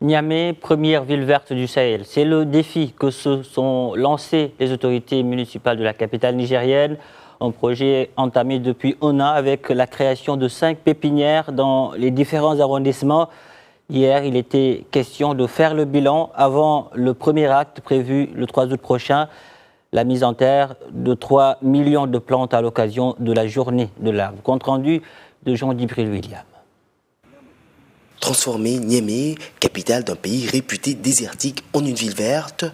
Niamey, première ville verte du Sahel. C'est le défi que se sont lancés les autorités municipales de la capitale nigérienne. Un projet entamé depuis un an avec la création de 5 pépinières dans les différents arrondissements. Hier, il était question de faire le bilan avant le premier acte prévu le 3 août prochain, la mise en terre de 3 millions de plantes à l'occasion de la journée de l'arbre. Compte rendu de Jean-Dibril William. Transformer Niamey, capitale d'un pays réputé désertique, en une ville verte,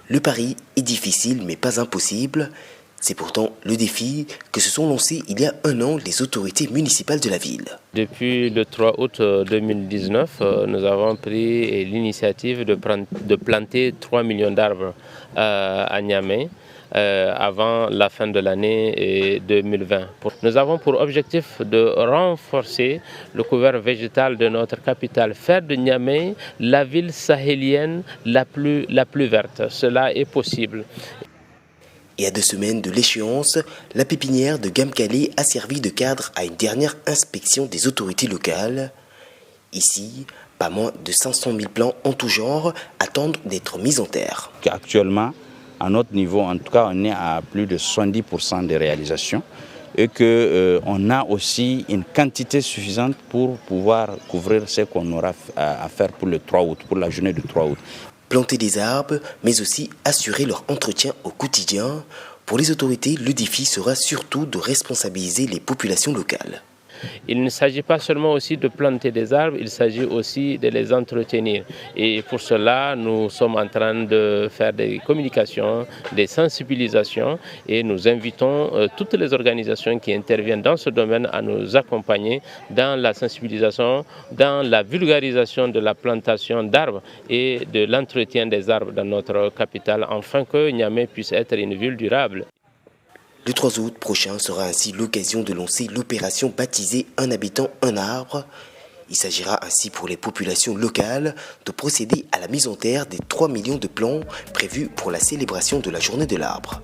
le pari est difficile mais pas impossible. C'est pourtant le défi que se sont lancés il y a un an les autorités municipales de la ville. Depuis le 3 août 2019, nous avons pris l'initiative de planter 3 millions d'arbres à Niamey. Avant la fin de l'année 2020. Nous avons pour objectif de renforcer le couvert végétal de notre capitale, faire de Niamey la ville sahélienne la plus verte. Cela est possible. Et à 2 semaines de l'échéance, la pépinière de Gamkale a servi de cadre à une dernière inspection des autorités locales. Ici, pas moins de 500 000 plants en tout genre attendent d'être mis en terre. Actuellement, à notre niveau, en tout cas, on est à plus de 70% de réalisation et qu'on a aussi une quantité suffisante pour pouvoir couvrir ce qu'on aura à faire pour le 3 août, pour la journée du 3 août. Planter des arbres, mais aussi assurer leur entretien au quotidien. Pour les autorités, le défi sera surtout de responsabiliser les populations locales. Il ne s'agit pas seulement aussi de planter des arbres, il s'agit aussi de les entretenir. Et pour cela, nous sommes en train de faire des communications, des sensibilisations et nous invitons toutes les organisations qui interviennent dans ce domaine à nous accompagner dans la sensibilisation, dans la vulgarisation de la plantation d'arbres et de l'entretien des arbres dans notre capitale, afin que Niamey puisse être une ville durable. Le 3 août prochain sera ainsi l'occasion de lancer l'opération baptisée « Un habitant, un arbre ». Il s'agira ainsi pour les populations locales de procéder à la mise en terre des 3 millions de plants prévus pour la célébration de la journée de l'arbre.